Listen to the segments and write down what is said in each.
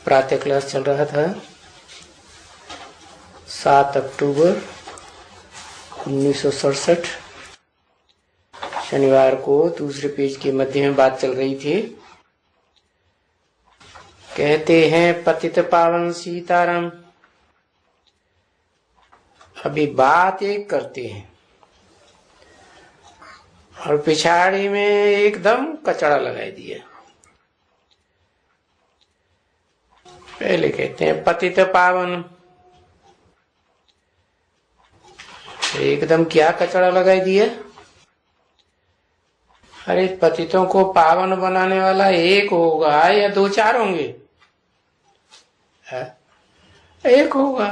प्रातः क्लास चल रहा था 7 अक्टूबर 1967। शनिवार को दूसरे पेज के मध्य में बात चल रही थी। कहते हैं पतित पावन सीताराम। अभी बात एक करते हैं और पिछाड़ी में एकदम कचड़ा लगाई दिया। पहले कहते हैं पतित पावन, एकदम क्या कचड़ा लगाई दिया। अरे पतितों को पावन बनाने वाला एक होगा या 2-4 होंगे? एक होगा।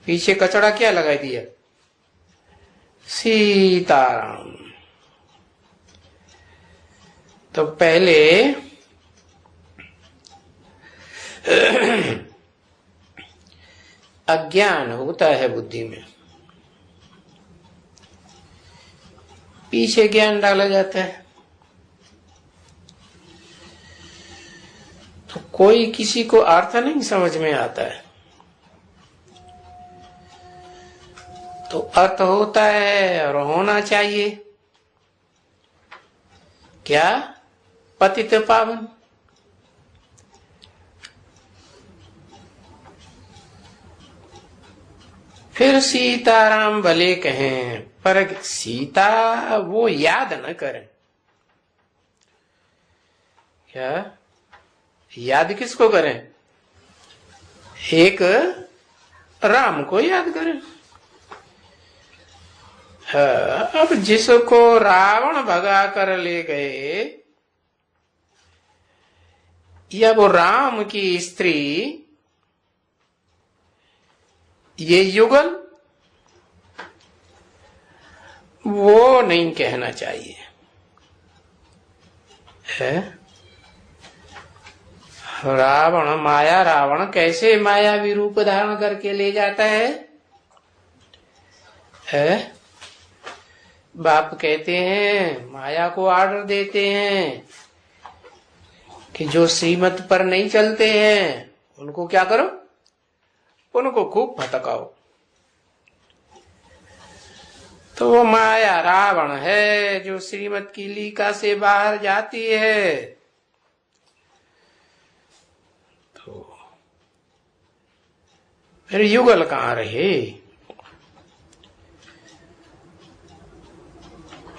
पीछे कचड़ा क्या लगाई दिया? सीताराम। तो पहले अज्ञान होता है बुद्धि में, पीछे ज्ञान डाला जाता है। तो कोई किसी को अर्थ नहीं समझ में आता है, तो अर्थ होता है और होना चाहिए क्या? पतित पावन। फिर सीताराम भले कहें, पर सीता वो याद न करें। क्या याद किसको करें? एक राम को याद करें। अब जिसको रावण भगा कर ले गए, या वो राम की स्त्री, ये युगल, वो नहीं कहना चाहिए है। रावण माया, रावण कैसे मायावी रूप धारण करके ले जाता है? बाप कहते हैं, माया को आर्डर देते हैं कि जो श्रीमत पर नहीं चलते हैं उनको क्या करो? उनको खूब भटकाओ। तो वो माया रावण है जो श्रीमत की लीका से बाहर जाती है। तो फिर युगल कहाँ रहे?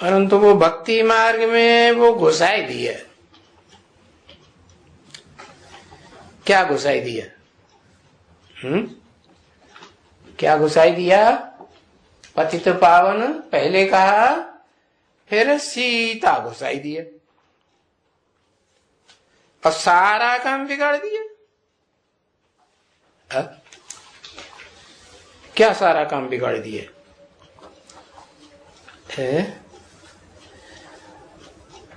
परंतु वो भक्ति मार्ग में वो घुसाई दिया। क्या घुसाई दिया? क्या घुसाई दिया? पतित पावन पहले कहा, फिर सीता घुसाई दिया और सारा काम बिगाड़ दिया। क्या सारा काम बिगाड़ दिया है?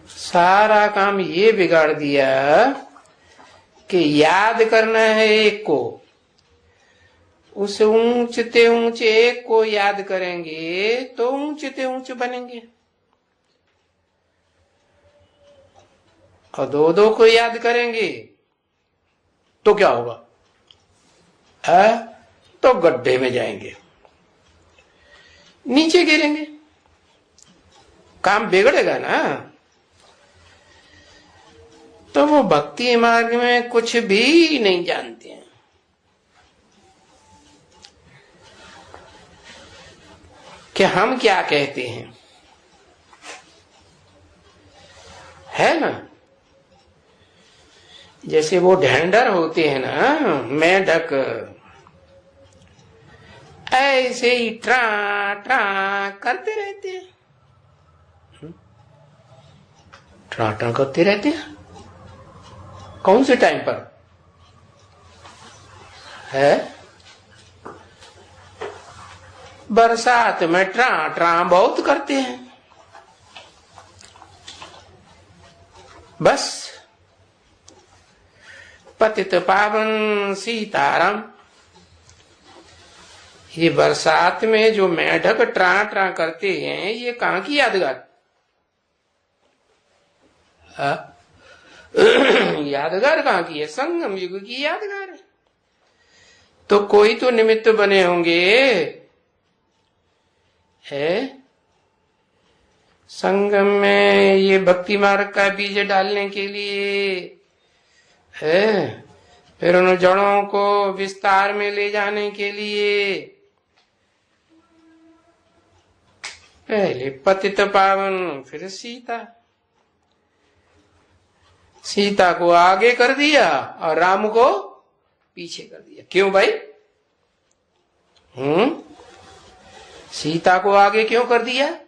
सारा काम ये बिगाड़ दिया कि याद करना है एक को, उस ऊंचते ऊंचे एक को याद करेंगे तो ऊंचते ऊंचे बनेंगे, और 2-2 को याद करेंगे तो क्या होगा? तो गड्ढे में जाएंगे, नीचे गिरेंगे, काम बिगड़ेगा ना। तो वो भक्ति मार्ग में कुछ भी नहीं जानते हैं। कि हम क्या कहते हैं, है ना? जैसे वो ढेंडर होते हैं ना, मेढक, ऐसे ही ट्रा ट्रा करते रहते हैं। ट्रा ट्रा करते रहते हैं। कौन से टाइम पर है? बरसात में ट्रा ट्रा बहुत करते हैं। बस पतित पावन सीताराम, ये बरसात में जो मेढक ट्रा ट्रा करते हैं, ये कहाँ की यादगार? यादगार कहाँ की है? संगम युग की यादगार है। तो कोई तो निमित्त बने होंगे, है संगम में ये भक्ति मार्ग का बीज डालने के लिए, है फिर उन जड़ों को विस्तार में ले जाने के लिए। पहले पतित पावन, फिर सीता। सीता को आगे कर दिया और राम को पीछे कर दिया। क्यों भाई? सीता को आगे क्यों कर दिया?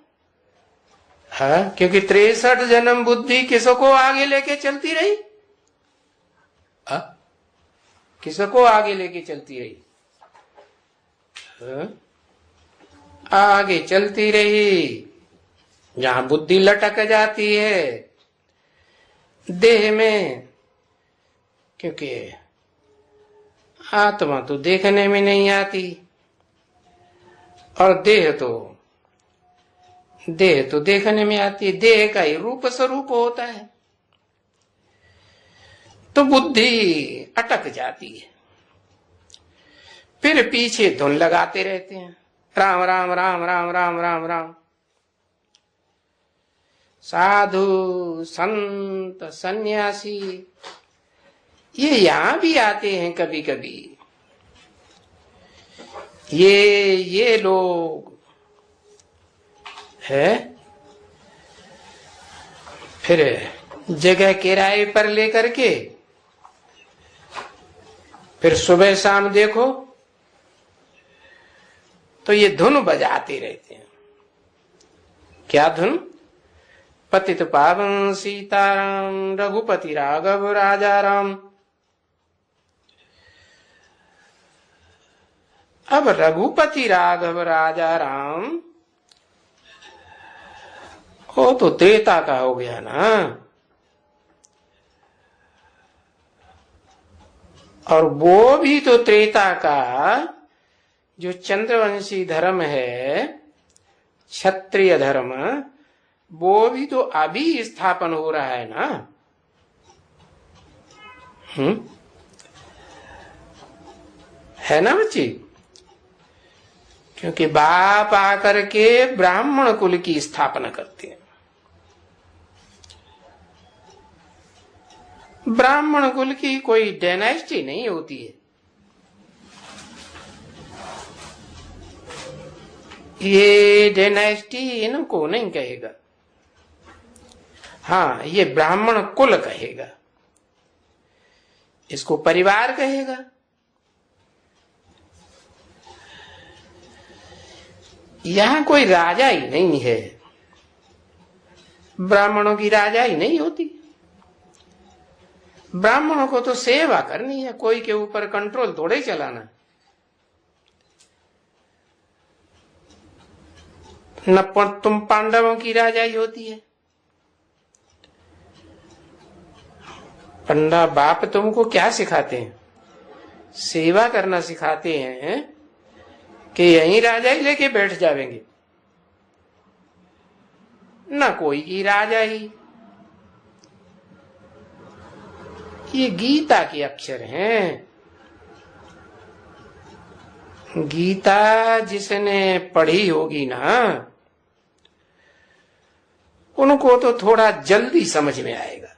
हाँ, क्योंकि 63 जन्म बुद्धि किसको आगे लेके चलती रही? किसको आगे लेके चलती रही? आगे चलती रही जहां बुद्धि लटक जाती है देह में, क्योंकि आत्मा तो देखने में नहीं आती और देह तो देखने में आती है। देह का ही रूप स्वरूप होता है, तो बुद्धि अटक जाती है। फिर पीछे धुन लगाते रहते हैं, राम राम राम राम राम राम राम। साधु संत सन्यासी ये यहां भी आते हैं कभी कभी। ये लोग है फिर जगह किराए पर लेकर के फिर सुबह शाम देखो तो ये धुन बजाते रहते हैं। क्या धुन? पतित पावन सीताराम, रघुपति राघव राजा राम। अब रघुपति राघव राजा राम वो तो त्रेता का हो गया ना, और वो भी तो त्रेता का जो चंद्रवंशी धर्म है, क्षत्रिय धर्म, वो भी तो अभी स्थापन हो रहा है ना। है ना बच्ची? क्योंकि बाप आकर के ब्राह्मण कुल की स्थापना करते हैं। ब्राह्मण कुल की कोई डायनेस्टी नहीं होती है। ये डायनेस्टी इनको नहीं कहेगा, हाँ ये ब्राह्मण कुल कहेगा, इसको परिवार कहेगा। यहां कोई राजा ही नहीं है, ब्राह्मणों की राजा ही नहीं होती। ब्राह्मणों को तो सेवा करनी है, कोई के ऊपर कंट्रोल थोड़े चलाना। न तुम पांडवों की राजा ही होती है। पंडा बाप तुमको क्या सिखाते हैं? सेवा करना सिखाते हैं कि यहीं राजा ही लेके बैठ जाएंगे, ना कोई की राजा ही। ये गीता के अक्षर हैं। गीता जिसने पढ़ी होगी ना, उनको तो थोड़ा जल्दी समझ में आएगा।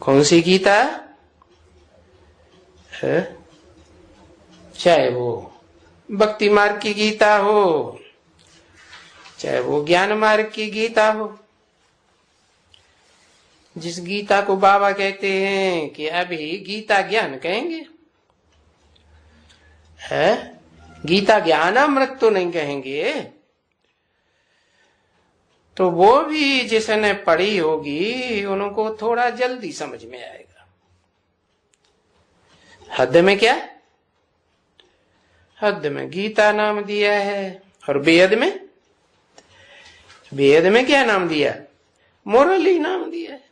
कौन सी गीता है? चाहे वो भक्ति मार्ग की गीता हो, चाहे वो ज्ञान मार्ग की गीता हो। जिस गीता को बाबा कहते हैं कि अभी गीता ज्ञान कहेंगे, है गीता ज्ञानामृत तो नहीं कहेंगे, तो वो भी जिसने पढ़ी होगी उनको थोड़ा जल्दी समझ में आएगा। हद में क्या? हद में गीता नाम दिया है, और बेहद में? बेहद में क्या नाम दिया? मुरली नाम दिया है।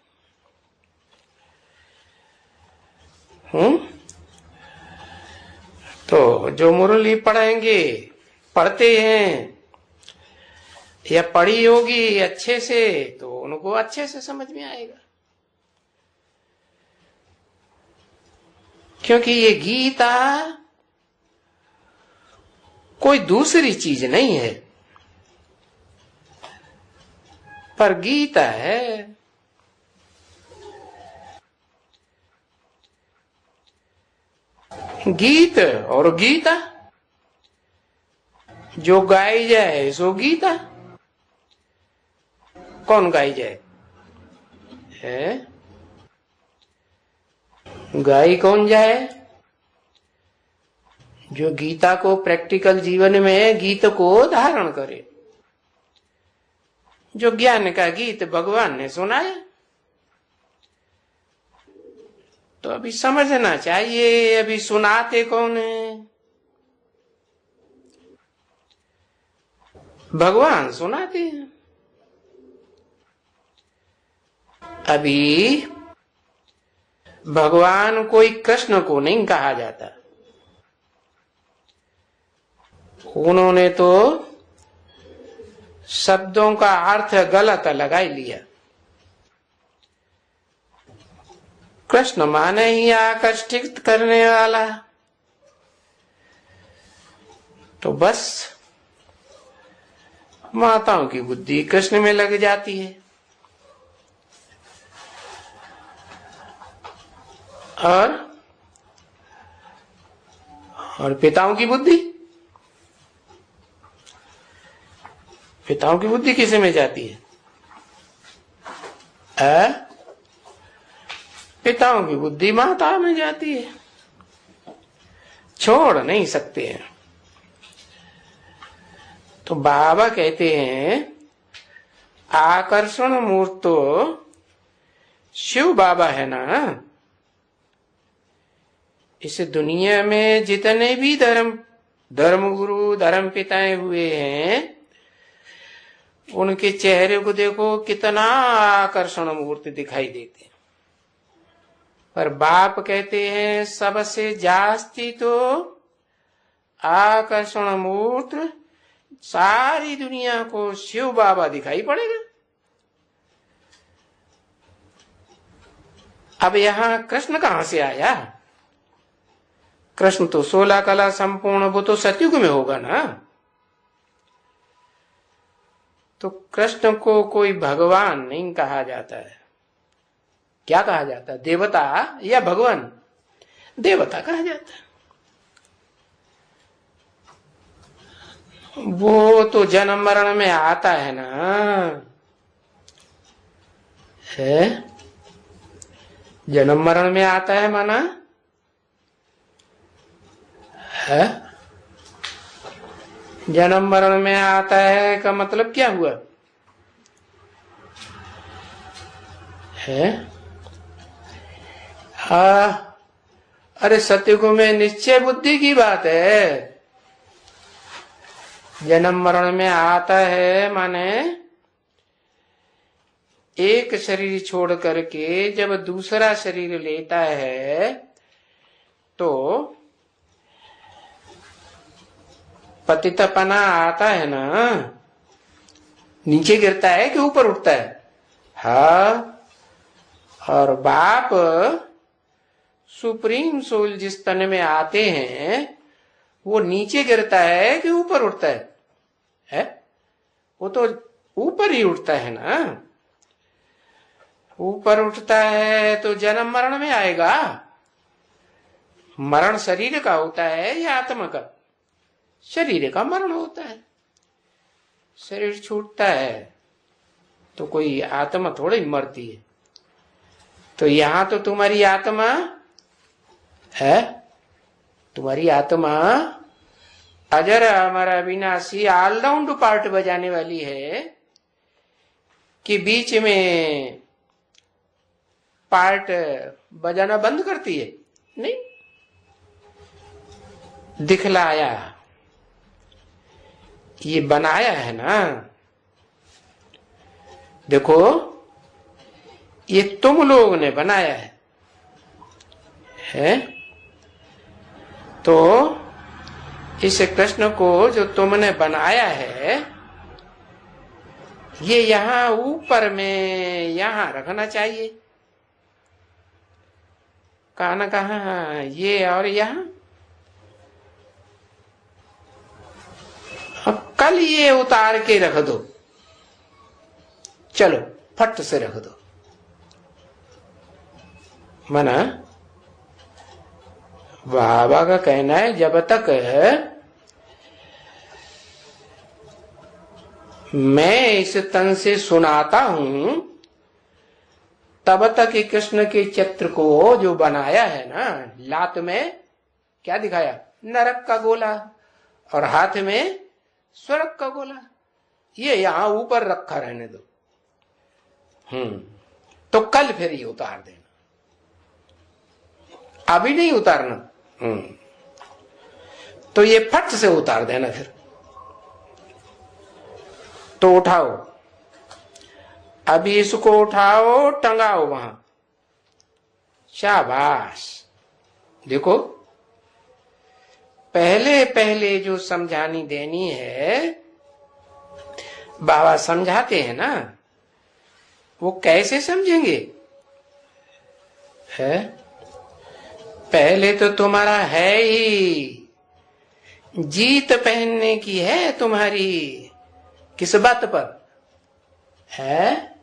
तो जो मुरली पढ़ेंगे, पढ़ते हैं, या पढ़ी होगी अच्छे से तो उनको अच्छे से समझ में आएगा। क्योंकि ये गीता कोई दूसरी चीज नहीं है, पर गीता है। गीत और गीता जो गाई जाए सो गीता। कौन गाई जाए है? गाई कौन जाए? जो गीता को प्रैक्टिकल जीवन में गीत को धारण करे। जो ज्ञान का गीत भगवान ने सुनाया, तो अभी समझना चाहिए अभी सुनाते कौन है? भगवान सुनाते हैं। अभी भगवान कोई कृष्ण को नहीं कहा जाता। उन्होंने तो शब्दों का अर्थ गलत लगा ही लिया। कृष्ण माने ही आकर्षित करने वाला, तो बस माताओं की बुद्धि कृष्ण में लग जाती है और पिताओं की बुद्धि किसे में जाती है? पिताओं की बुद्धि माता में जाती है, छोड़ नहीं सकते हैं। तो बाबा कहते हैं आकर्षण मूर्त तो शिव बाबा है ना। इस दुनिया में जितने भी धर्म गुरु धर्म पिताएं हुए हैं, उनके चेहरे को देखो कितना आकर्षण मूर्ति दिखाई देते हैं। पर बाप कहते हैं सबसे जास्ती तो आकर्षण मूर्त सारी दुनिया को शिव बाबा दिखाई पड़ेगा। अब यहां कृष्ण कहां से आया? कृष्ण तो 16 कला संपूर्ण, वो तो सतयुग में होगा ना। तो कृष्ण को कोई भगवान नहीं कहा जाता है। क्या कहा जाता है? देवता या भगवान? देवता कहा जाता है। वो तो जन्म मरण में आता है ना, है जन्म मरण में आता है माना है। जन्म मरण में आता है का मतलब क्या हुआ है? अरे सतयुग में निश्चय बुद्धि की बात है। जन्म मरण में आता है माने एक शरीर छोड़ करके जब दूसरा शरीर लेता है तो पतितपना आता है ना। नीचे गिरता है कि ऊपर उठता है? हाँ। और बाप सुप्रीम सोल जिस तन में आते हैं वो नीचे गिरता है कि ऊपर उठता है? वो तो ऊपर ही उठता है ना। ऊपर उठता है तो जन्म मरण में आएगा। मरण शरीर का होता है या आत्मा का? शरीर का मरण होता है। शरीर छूटता है तो कोई आत्मा थोड़ी मरती है। तो यहां तो तुम्हारी आत्मा है, तुम्हारी आत्मा अजर हमारा अविनाशी ऑलराउंड पार्ट बजाने वाली है कि बीच में पार्ट बजाना बंद करती है? नहीं, दिखलाया, ये बनाया है ना। देखो ये तुम लोग ने बनाया है? तो इस कृष्ण को जो तुमने बनाया है ये यहाँ ऊपर में यहाँ रखना चाहिए। कहा ना कहा ये और यहाँ, अब कल ये उतार के रख दो, चलो फट से रख दो। मना बाबा का कहना है जब तक मैं इस तन से सुनाता हूं तब तक कृष्ण के चित्र को जो बनाया है ना, लात में क्या दिखाया, नरक का गोला, और हाथ में स्वर्ग का गोला, ये यहां ऊपर रखा रहने दो। तो कल फिर ये उतार देना, अभी नहीं उतारना। तो ये फट से उतार देना फिर। तो उठाओ, अभी इसको उठाओ, टंगाओ वहां, शाबाश। देखो पहले पहले जो समझानी देनी है, बाबा समझाते हैं ना, वो कैसे समझेंगे? है पहले तो तुम्हारा है ही, जीत पहनने की है तुम्हारी। किस बात पर है?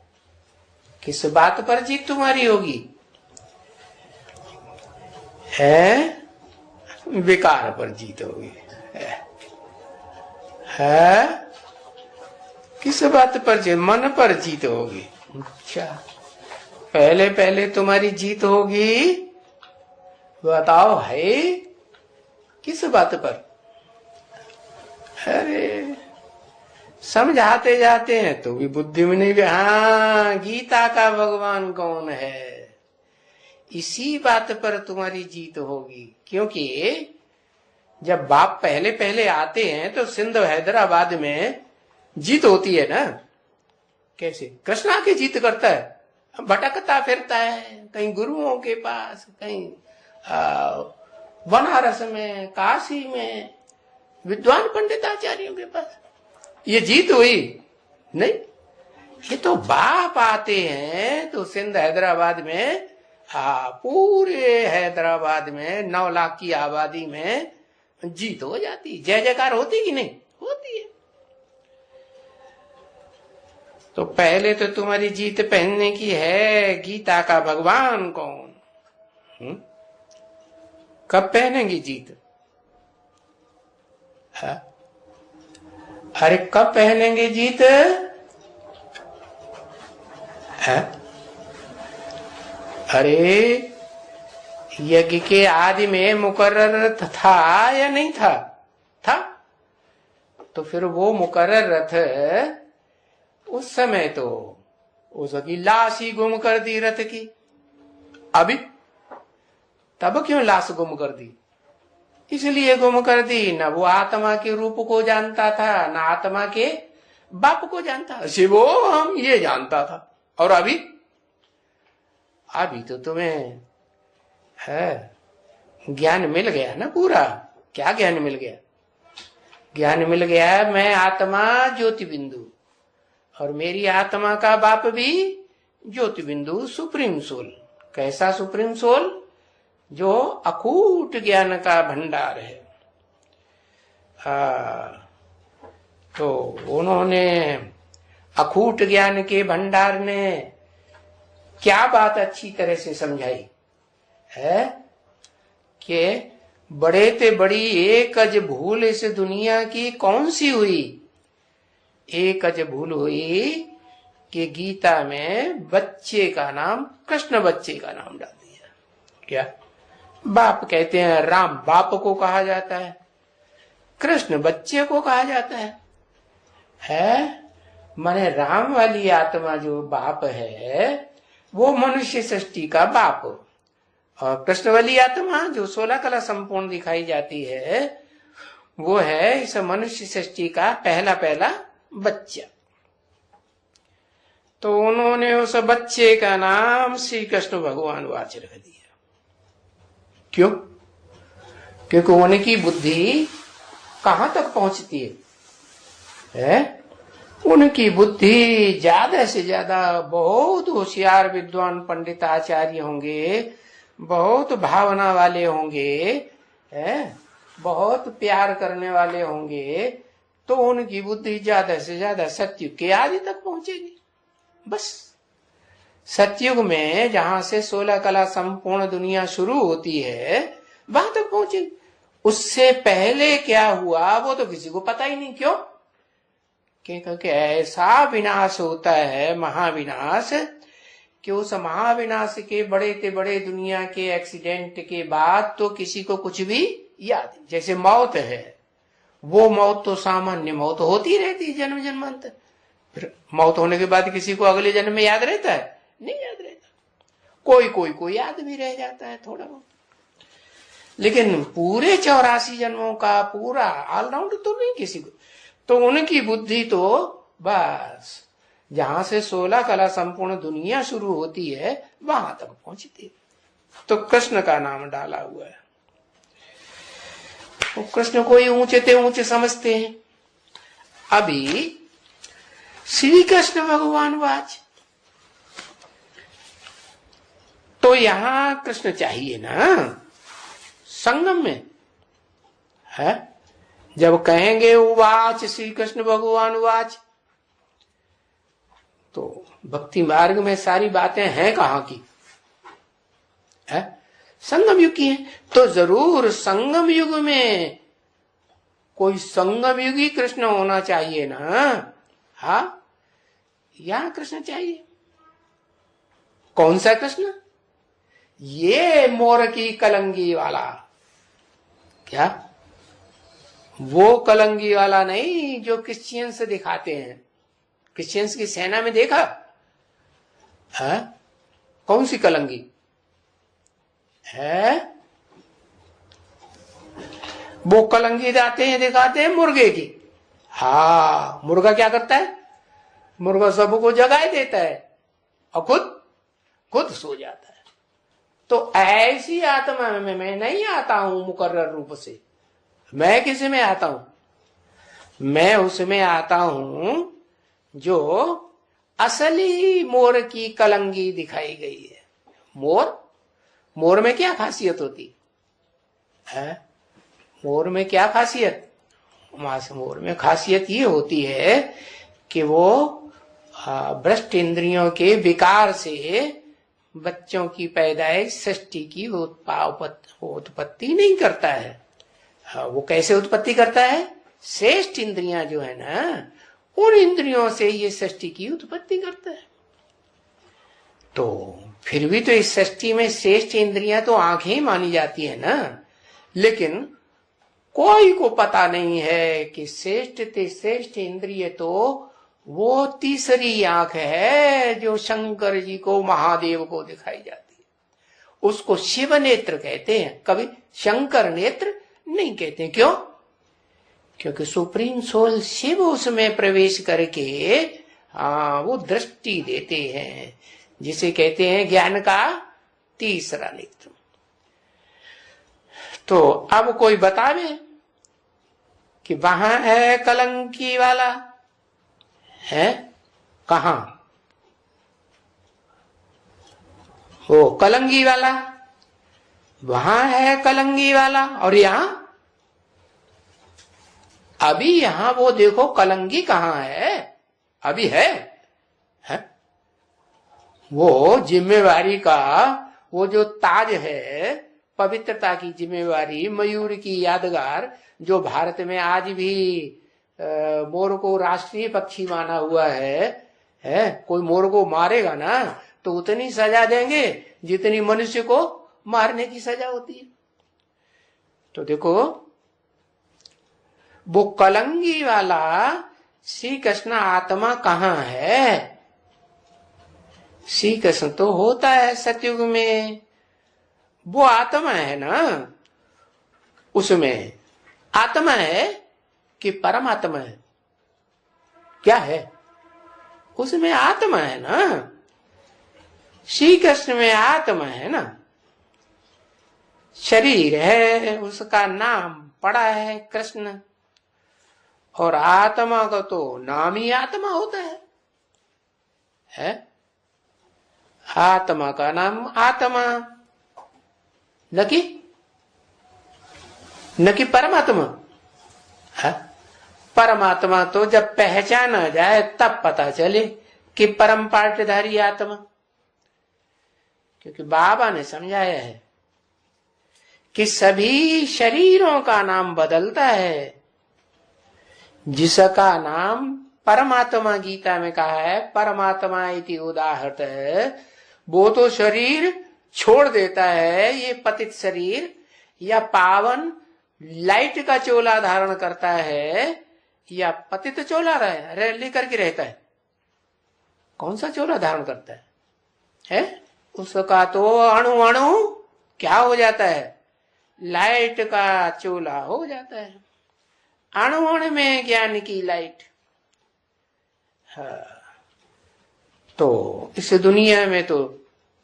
किस बात पर जीत तुम्हारी होगी? है विकार पर जीत होगी। है किस बात पर जीत? मन पर जीत होगी। अच्छा, पहले पहले तुम्हारी जीत होगी, बताओ है किस बात पर? अरे समझाते जाते हैं तो भी बुद्धि में नहीं भी, हाँ गीता का भगवान कौन है, इसी बात पर तुम्हारी जीत होगी। क्योंकि जब बाप पहले पहले आते हैं तो सिंध हैदराबाद में जीत होती है ना। कैसे? कृष्ण आके जीत करता है, भटकता फिरता है कहीं गुरुओं के पास, कहीं बनारस में, काशी में, विद्वान पंडिताचार्यों के पास। ये जीत हुई नहीं, ये तो बाप आते हैं तो सिंध हैदराबाद में, पूरे हैदराबाद में 9 लाख की आबादी में जीत हो जाती, जय जयकार होती कि नहीं होती है। तो पहले तो तुम्हारी जीत पहनने की है, गीता का भगवान कौन। कब पहनेंगी जीत? है? अरे कब पहनेंगे जीत? है? अरे यज्ञ के आदि में मुकर्रर था या नहीं था? था। तो फिर वो मुकर्रर रथ उस समय तो उसकी लाश ही गुम कर दी रथ की। अभी तब क्यों लाश गुम कर दी? इसलिए गुम कर दी, न वो आत्मा के रूप को जानता था, न आत्मा के बाप को जानता। शिवो हम ये जानता था। और अभी तो तुम्हें है ज्ञान मिल गया ना पूरा। क्या ज्ञान मिल गया? ज्ञान मिल गया मैं आत्मा ज्योति बिंदु, और मेरी आत्मा का बाप भी ज्योति बिंदु, सुप्रीम सोल। कैसा सुप्रीम सोल? जो अकूट ज्ञान का भंडार है। तो उन्होंने अकूट ज्ञान के भंडार ने क्या बात अच्छी तरह से समझाई है कि बड़े ते बड़ी एक अज भूल इस दुनिया की कौन सी हुई? एक अज भूल हुई कि गीता में बच्चे का नाम, कृष्ण बच्चे का नाम डाल दिया। क्या? बाप कहते हैं, राम बाप को कहा जाता है, कृष्ण बच्चे को कहा जाता है? माने राम वाली आत्मा जो बाप है वो मनुष्य सृष्टि का बाप, और कृष्ण वाली आत्मा जो 16 कला संपूर्ण दिखाई जाती है वो है इस मनुष्य सृष्टि का पहला पहला बच्चा। तो उन्होंने उस बच्चे का नाम श्री कृष्ण भगवान वाच रख दिया। क्यों? क्योंकि उनकी बुद्धि कहां तक पहुंचती है? उनकी बुद्धि ज्यादा से ज्यादा, बहुत होशियार विद्वान पंडित आचार्य होंगे, बहुत भावना वाले होंगे, बहुत प्यार करने वाले होंगे, तो उनकी बुद्धि ज्यादा से ज्यादा सत्युग के आदि तक पहुंचेगी। बस सत्युग में जहां से 16 कला संपूर्ण दुनिया शुरू होती है वहां तक पहुंचेगी। उससे पहले क्या हुआ वो तो किसी को पता ही नहीं। क्यों? क्योंकि ऐसा विनाश होता है, महाविनाश, कि उस महाविनाश के बड़े से बड़े दुनिया के एक्सीडेंट के बाद तो किसी को कुछ भी याद नहीं। जैसे मौत है, वो मौत तो सामान्य मौत होती रहती है जन्म जन्मांतर। फिर मौत होने के बाद किसी को अगले जन्म में याद रहता है? नहीं याद रहता। कोई याद भी रह जाता है थोड़ा बहुत, लेकिन पूरे 84 जन्मों का पूरा ऑलराउंड तो नहीं किसी को। तो उनकी बुद्धि तो बस जहां से 16 कला संपूर्ण दुनिया शुरू होती है वहां तक पहुंचती। तो कृष्ण का नाम डाला हुआ है। तो कृष्ण को ही ऊंचे ते ऊंचे समझते हैं। अभी श्री कृष्ण भगवान वाच, तो यहां कृष्ण चाहिए ना संगम में है। जब कहेंगे उवाच श्री कृष्ण भगवान उवाच, तो भक्ति मार्ग में सारी बातें हैं कहां की? है संगम युग की है। तो जरूर संगम युग में कोई संगम युगी कृष्ण होना चाहिए ना। हाँ, यहां कृष्ण चाहिए। कौन सा कृष्ण? ये मोर की कलंगी वाला। क्या? वो कलंगी वाला नहीं जो क्रिश्चियंस दिखाते हैं। क्रिश्चियंस की सेना में देखा है? कौन सी कलंगी है? वो कलंगी जाते हैं दिखाते हैं मुर्गे की। हाँ, मुर्गा क्या करता है? मुर्गा सबको जगाए देता है और खुद सो जाता है। तो ऐसी आत्मा में मैं नहीं आता हूं मुकर्रर रूप से। मैं किसी में आता हूं? मैं उसमें आता हूं जो असली मोर की कलंगी दिखाई गई है। मोर में क्या खासियत होती है? मोर में क्या खासियत? मोर में खासियत ये होती है कि वो भ्रष्ट इंद्रियों के विकार से बच्चों की पैदाइश, सृष्टि की उत्पत्ति नहीं करता है। वो कैसे उत्पत्ति करता है? श्रेष्ठ इंद्रियां जो है ना, उन इंद्रियों से ये सृष्टि की उत्पत्ति करता है। तो फिर भी तो इस सृष्टि में श्रेष्ठ इंद्रियां तो आंखें ही मानी जाती है ना। लेकिन कोई को पता नहीं है कि श्रेष्ठ इंद्रिय तो वो तीसरी आंख है जो शंकर जी को, महादेव को दिखाई जाती है। उसको शिव नेत्र कहते हैं, कभी शंकर नेत्र नहीं कहते। क्यों? क्योंकि सुप्रीम सोल शिव उसमें प्रवेश करके वो दृष्टि देते हैं, जिसे कहते हैं ज्ञान का तीसरा नेत्र। तो अब कोई बतावे कि वहां है कलंकी वाला है? कहां? वो कलंगी वाला वहां है, कलंगी वाला। और यहां अभी यहां वो देखो कलंगी कहां है? अभी है? वो जिम्मेवारी का वो जो ताज है, पवित्रता की जिम्मेवारी, मयूर की यादगार, जो भारत में आज भी मोर को राष्ट्रीय पक्षी माना हुआ है। कोई मोर को मारेगा ना तो उतनी सजा देंगे जितनी मनुष्य को मारने की सजा होती है। तो देखो वो कलंगी वाला श्री कृष्ण आत्मा कहाँ है? श्री कृष्ण तो होता है सतयुग में, वो आत्मा है ना। उसमें आत्मा है कि परमात्मा है? क्या है? उसमें आत्मा है ना। श्री कृष्ण में आत्मा है ना। शरीर है, उसका नाम पड़ा है कृष्ण, और आत्मा का तो नाम ही आत्मा होता है? आत्मा का नाम आत्मा, न कि परमात्मा है। परमात्मा तो जब पहचाना जाए तब पता चले कि परम पाटधारी आत्मा, क्योंकि बाबा ने समझाया है कि सभी शरीरों का नाम बदलता है, जिसका नाम परमात्मा गीता में कहा है परमात्मा इति उदाहृत है, वो तो शरीर छोड़ देता है, ये पतित शरीर, या पावन लाइट का चोला धारण करता है, या पतित चोला लेकर के रहता है। कौन सा चोला धारण करता है? उसका तो अणु अणु क्या हो जाता है? लाइट का चोला हो जाता है। अणु अणु में ज्ञान की लाइट। तो इस दुनिया में तो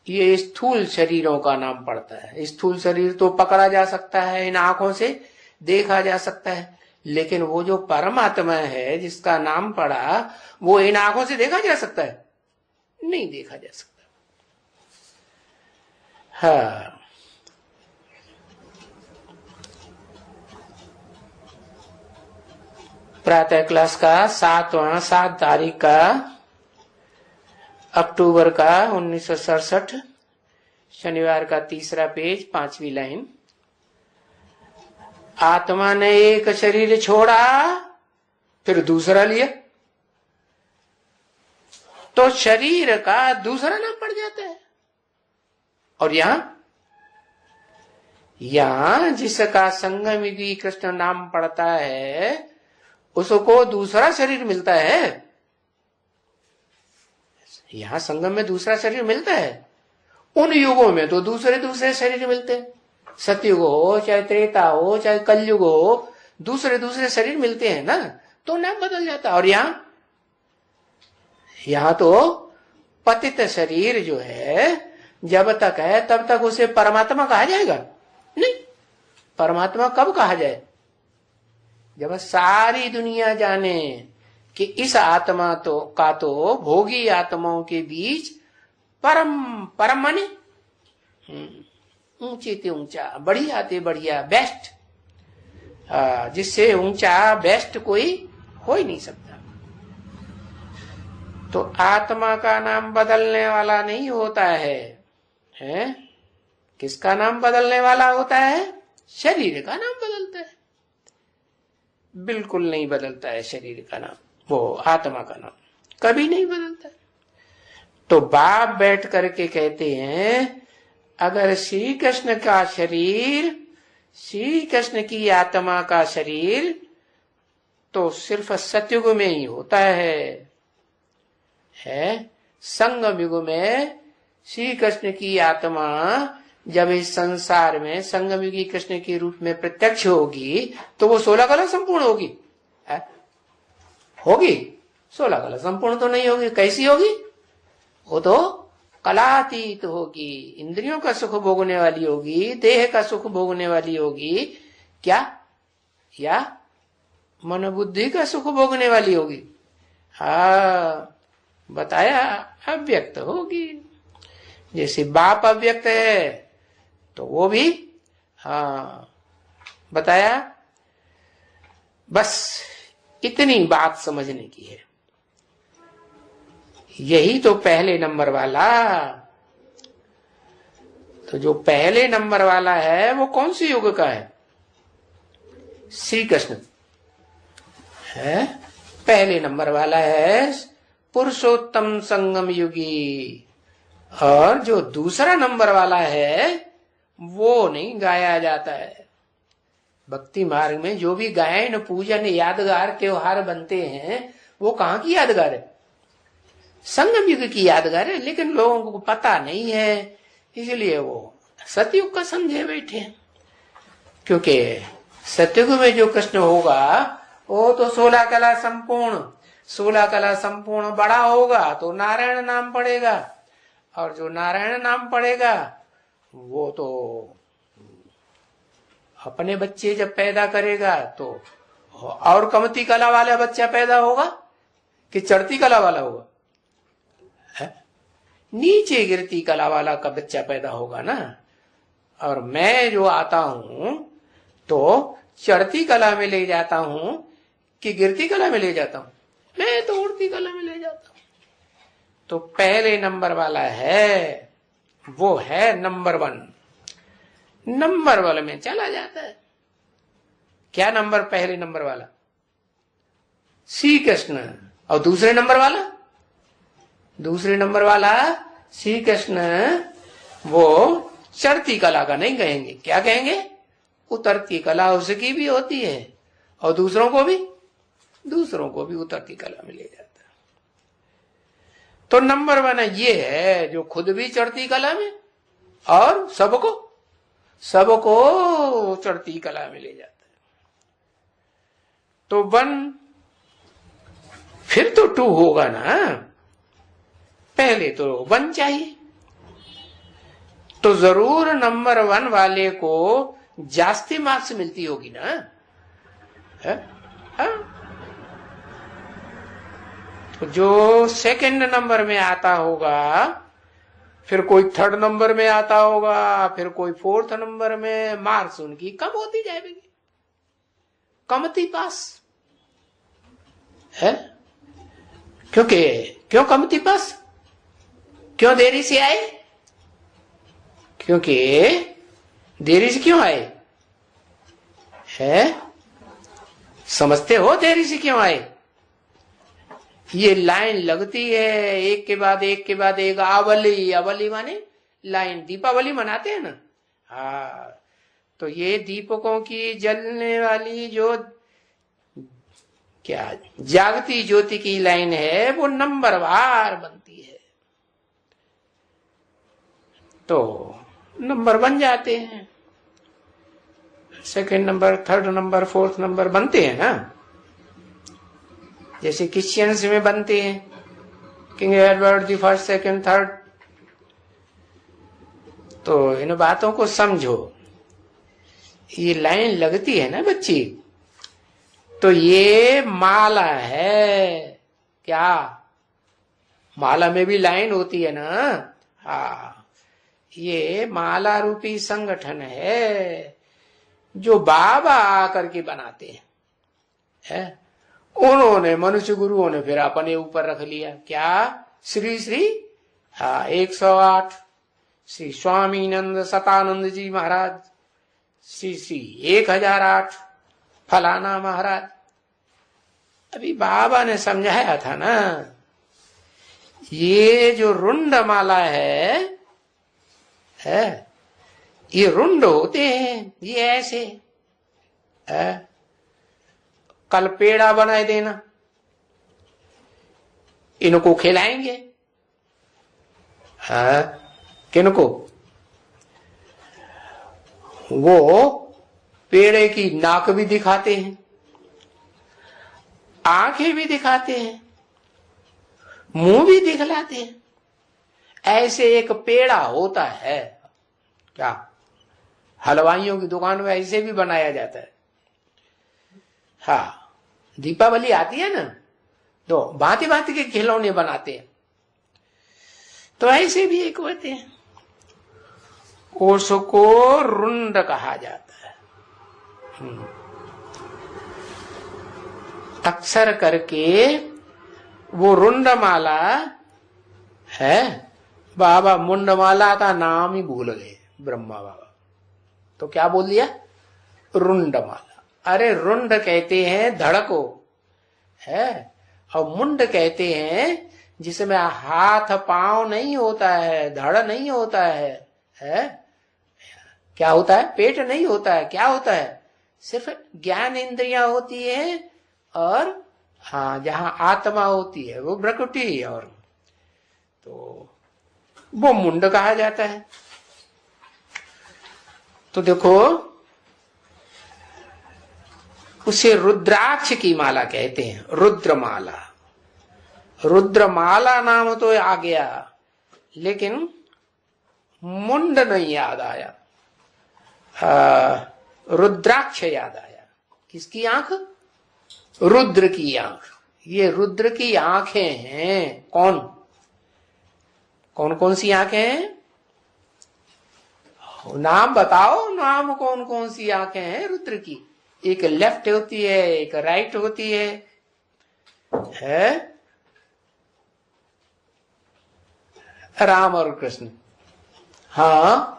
ये स्थूल शरीरों का नाम पड़ता है। स्थूल शरीर तो पकड़ा जा सकता है, इन आंखों से देखा जा सकता है, लेकिन वो जो परमात्मा है जिसका नाम पड़ा, वो इन आंखों से देखा जा सकता है? नहीं देखा जा सकता। हाँ, प्रातः क्लास का 7 तारीख का अक्टूबर का 1967, शनिवार का 3रा पेज, 5वीं लाइन। आत्मा ने एक शरीर छोड़ा, फिर दूसरा लिया, तो शरीर का दूसरा नाम पड़ जाता है। और यहां जिसका संगम कृष्ण नाम पड़ता है, उसको दूसरा शरीर मिलता है। यहां संगम में दूसरा शरीर मिलता है। उन युगों में तो दूसरे शरीर मिलते हैं। सतयुग हो, चाहे त्रेता हो, चाहे कलयुग हो, दूसरे शरीर मिलते हैं ना, तो नाम बदल जाता है। और यहां तो पतित शरीर जो है, जब तक है तब तक उसे परमात्मा कहा जाएगा? नहीं। परमात्मा कब कहा जाए? जब सारी दुनिया जाने कि इस आत्मा का तो भोगी आत्माओं के बीच परम माने ऊंचे ते ऊंचा, बढ़िया ते बढ़िया, बेस्ट, जिससे ऊंचा बेस्ट कोई हो ही नहीं सकता। तो आत्मा का नाम बदलने वाला नहीं होता है? किसका नाम बदलने वाला होता है? शरीर का नाम बदलता है। बिल्कुल नहीं बदलता है शरीर का नाम, वो आत्मा का नाम कभी नहीं बदलता। तो बाप बैठ करके कहते हैं, अगर श्री कृष्ण का शरीर, श्री कृष्ण की आत्मा का शरीर तो सिर्फ सतयुग में ही होता है। संगम युग में श्री कृष्ण की आत्मा जब इस संसार में संगम युगी कृष्ण के रूप में प्रत्यक्ष होगी, तो वो 16 कला संपूर्ण होगी। होगी 16 कला संपूर्ण तो नहीं होगी। कैसी होगी? वो तो कलातीत होगी, इंद्रियों का सुख भोगने वाली होगी, देह का सुख भोगने वाली होगी। क्या? या मन बुद्धि का सुख भोगने वाली होगी? बताया, अव्यक्त होगी। जैसे बाप अव्यक्त है, तो वो भी बताया। बस इतनी बात समझने की है। यही तो पहले नंबर वाला। तो जो पहले नंबर वाला है वो कौन सी युग का है? श्री कृष्ण है, पहले नंबर वाला है पुरुषोत्तम संगम युगी। और जो दूसरा नंबर वाला है वो नहीं गाया जाता है। भक्ति मार्ग में जो भी गायन पूजन यादगार त्योहार बनते हैं, वो कहाँ की यादगार है? संगम युग की यादगार है। लेकिन लोगों को पता नहीं है, इसलिए वो सतयुग का समझे बैठे हैं। क्योंकि सतयुग में जो कृष्ण होगा वो तो 16 कला संपूर्ण, 16 कला संपूर्ण बड़ा होगा तो नारायण नाम पड़ेगा। और जो नारायण नाम पड़ेगा वो तो अपने बच्चे जब पैदा करेगा तो और कमती कला वाला बच्चा पैदा होगा कि चढ़ती कला वाला होगा? है? नीचे गिरती कला वाला का बच्चा पैदा होगा ना। और मैं जो आता हूं तो चढ़ती कला में ले जाता हूं कि गिरती कला में ले जाता हूं? मैं तो उड़ती कला में ले जाता हूं। तो पहले नंबर वाला है वो है नंबर 1, नंबर वाले में चला जाता है। क्या नंबर पहले नंबर वाला? श्री कृष्ण। और दूसरे नंबर वाला? दूसरे नंबर वाला श्री कृष्ण वो चढ़ती कला का नहीं कहेंगे, क्या कहेंगे? उतरती कला उसकी भी होती है और दूसरों को भी उतरती कला में ले जाता है। तो नंबर 1 ये है जो खुद भी चढ़ती कला में और सबको चढ़ती कला में ले जाता है। तो 1 फिर तो 2 होगा ना, पहले तो 1 चाहिए। तो जरूर नंबर 1 वाले को जास्ती मार्क्स मिलती होगी ना, है? तो जो सेकंड नंबर में आता होगा, फिर कोई 3rd नंबर में आता होगा, फिर कोई 4th नंबर में, मार्क्स उनकी कम होती जाएगी, कमती पास है। क्यों कमती पास? क्यों देरी से आए? क्योंकि देरी से क्यों आए है? समझते हो देरी से क्यों आए? ये लाइन लगती है एक के बाद एक आवली माने लाइन। दीपावली मनाते हैं ना, हाँ, तो ये दीपकों की जलने वाली जो क्या जागती ज्योति की लाइन है वो नंबरवार बनती है, तो नंबर बन जाते हैं। 2nd number, 3rd number, 4th number बनते हैं ना, जैसे क्रिश्चियंस में बनते हैं, king Edward the 1st, 2nd, 3rd। तो इन बातों को समझो, ये लाइन लगती है ना बच्ची, तो ये माला है। क्या माला में भी लाइन होती है ना? हाँ, ये माला रूपी संगठन है जो बाबा आकर के बनाते हैं, है? उन्होंने मनुष्य गुरुओं ने फिर अपने ऊपर रख लिया। क्या? श्री 108 श्री स्वामीनंद सतानंद जी महाराज, श्री 1008 फलाना महाराज। अभी बाबा ने समझाया था ना, ये जो रुंड माला है ये रुंड होते हैं, ये ऐसे है। कल पेड़ा बनाए देना, इनको खिलाएंगे, किनको? वो पेड़े की नाक भी दिखाते हैं, आंखें भी दिखाते हैं, मुंह भी दिखलाते हैं। ऐसे एक पेड़ा होता है। क्या हलवाइयों की दुकान में ऐसे भी बनाया जाता है। हाँ, दीपावली आती है ना, तो भांति भांति के खिलौने बनाते हैं, तो ऐसे भी एक होते हैं, उसको रुंड कहा जाता है। अक्सर करके वो रुंडमाला है, बाबा मुंडमाला का नाम ही भूल गए ब्रह्मा बाबा, तो क्या बोल दिया? रुंडमाला। अरे रुंड कहते हैं धड़ को, है, और मुंड कहते हैं जिसमें हाथ पांव नहीं होता है, धड़ नहीं होता है? क्या होता है? पेट नहीं होता है। क्या होता है? सिर्फ ज्ञान इंद्रियां होती है, और हाँ, जहां आत्मा होती है वो प्रकृति, और तो वो मुंड कहा जाता है। तो देखो, उसे रुद्राक्ष की माला कहते हैं, रुद्रमाला। रुद्रमाला नाम तो आ गया, लेकिन मुंड नहीं याद आया, रुद्राक्ष याद आया। किसकी आंख? रुद्र की आंख, ये रुद्र की आंखें हैं। कौन कौन कौन सी आंखें हैं? नाम बताओ, नाम कौन कौन सी आंखें हैं रुद्र की? एक लेफ्ट होती है, एक राइट होती है? राम और कृष्ण। हाँ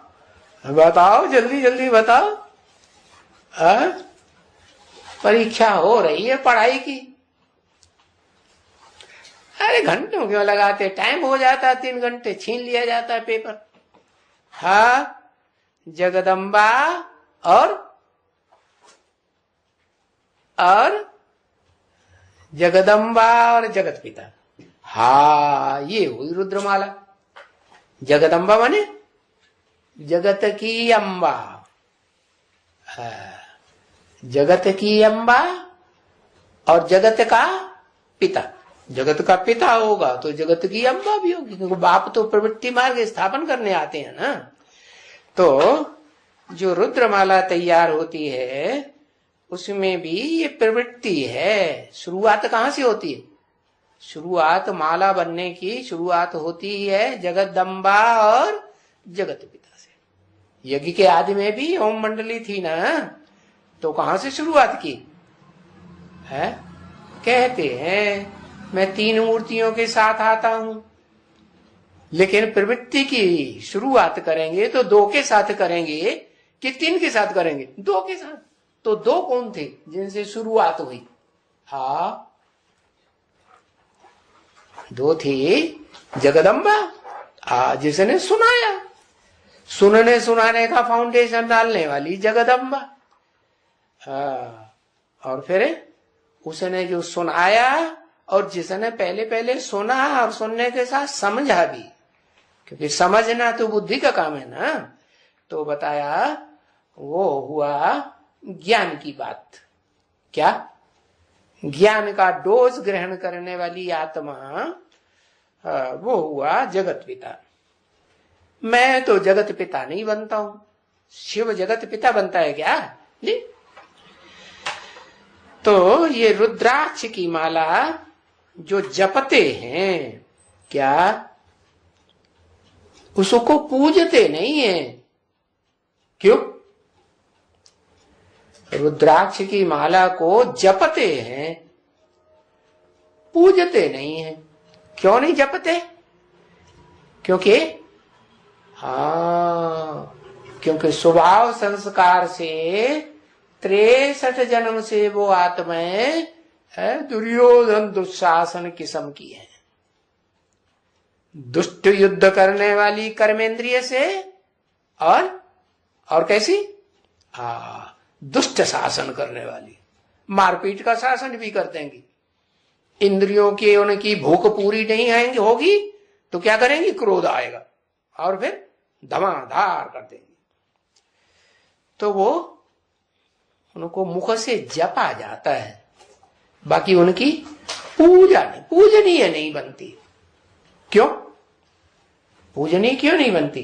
बताओ, जल्दी जल्दी बताओ। परीक्षा हो रही है पढ़ाई की। अरे घंटों क्यों लगाते, टाइम हो जाता है 3 घंटे, छीन लिया जाता है पेपर। हाँ, जगदम्बा और जगदम्बा और जगत पिता। हाँ, ये हुई रुद्रमाला। जगदम्बा माने जगत की अम्बा, जगत की अम्बा और जगत का पिता। जगत का पिता होगा तो जगत की अम्बा भी होगी, क्योंकि बाप तो प्रवृत्ति मार्ग स्थापन करने आते हैं ना। तो जो रुद्रमाला तैयार होती है उसमें भी ये प्रवृत्ति है। शुरुआत कहाँ से होती है? शुरुआत माला बनने की शुरुआत होती है जगदम्बा और जगत पिता से। यज्ञ के आदि में भी ओम मंडली थी ना, तो कहां से शुरुआत की है? कहते हैं मैं 3 मूर्तियों के साथ आता हूं, लेकिन प्रवृत्ति की शुरुआत करेंगे तो 2 के साथ करेंगे कि 3 के साथ करेंगे? 2 के साथ। तो 2 कौन थे जिनसे शुरुआत हुई? हाँ, 2 थी जगदम्बा, जिसने सुनाया, सुनने सुनाने का फाउंडेशन डालने वाली जगदम्बा। और फिर उसने जो सुनाया और जिसने पहले पहले सुना और सुनने के साथ समझा भी, क्योंकि समझना तो बुद्धि का काम है ना, तो बताया वो हुआ ज्ञान की बात। क्या? ज्ञान का डोज ग्रहण करने वाली आत्मा, वो हुआ जगत पिता। मैं तो जगत पिता नहीं बनता हूं, शिव जगत पिता बनता है क्या? नहीं। तो ये रुद्राक्ष की माला जो जपते हैं, क्या उसको पूजते नहीं है? क्यों? रुद्राक्ष की माला को जपते हैं, पूजते नहीं है। क्यों नहीं जपते? क्योंकि क्योंकि स्वभाव संस्कार से 63 जन्म से वो आत्माएं दुर्योधन दुशासन किस्म की है। दुष्ट युद्ध करने वाली कर्मेंद्रिय से, और कैसी? दुष्ट शासन करने वाली, मारपीट का शासन भी कर देंगी। इंद्रियों की उनकी भूख पूरी नहीं आएंगी होगी तो क्या करेंगी? क्रोध आएगा और फिर धमाधार कर देंगे। तो वो उनको मुख से जपा जाता है, बाकी उनकी पूजा नहीं, पूजनीय नहीं बनती। क्यों पूजनीय क्यों नहीं बनती?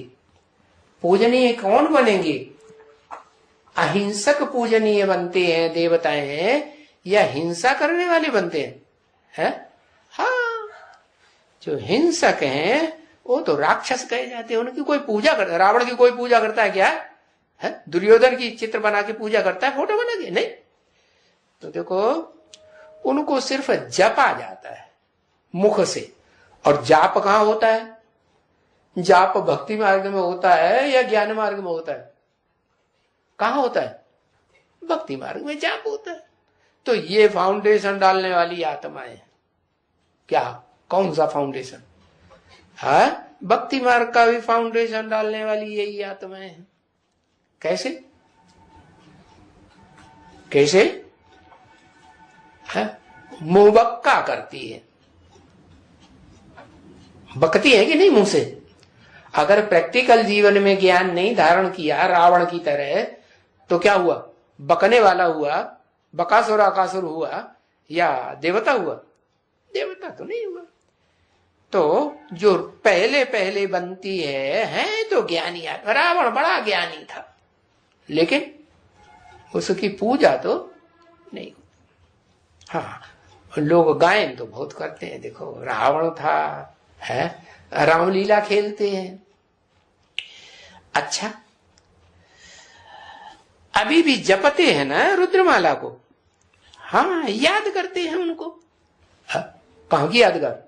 पूजनीय कौन बनेंगे? अहिंसक पूजनीय बनते हैं देवताएं हैं, या हिंसा करने वाले बनते हैं? हाँ, जो हिंसक हैं वो तो राक्षस कहे जाते हैं। उनकी कोई पूजा करता है? रावण की कोई पूजा करता है क्या? है? दुर्योधन की चित्र बना के पूजा करता है, फोटो बना के? नहीं। तो देखो, उनको सिर्फ जपा जाता है मुख से। और जाप कहां होता है? जाप भक्ति मार्ग में होता है या ज्ञान मार्ग में होता है? कहां होता है? भक्ति मार्ग में जाप होता है। तो ये फाउंडेशन डालने वाली आत्माएं, क्या कौन सा फाउंडेशन है? भक्ति मार्ग का भी फाउंडेशन डालने वाली यही आत्माएं हैं। कैसे कैसे है? मुंह बक्का करती है, बकती है कि नहीं मुंह से? अगर प्रैक्टिकल जीवन में ज्ञान नहीं धारण किया रावण की तरह, तो क्या हुआ? बकने वाला हुआ, बकासुर आकासुर हुआ, या देवता हुआ? देवता तो नहीं हुआ। तो जो पहले पहले बनती है तो ज्ञानी। रावण बड़ा ज्ञानी था, लेकिन उसकी पूजा तो नहीं। हाँ, लोग गायन तो बहुत करते हैं। देखो रावण था, है, रामलीला खेलते हैं। अच्छा, अभी भी जपते हैं ना रुद्रमाला को? हाँ, याद करते हैं उनको। कहाँ की यादगार?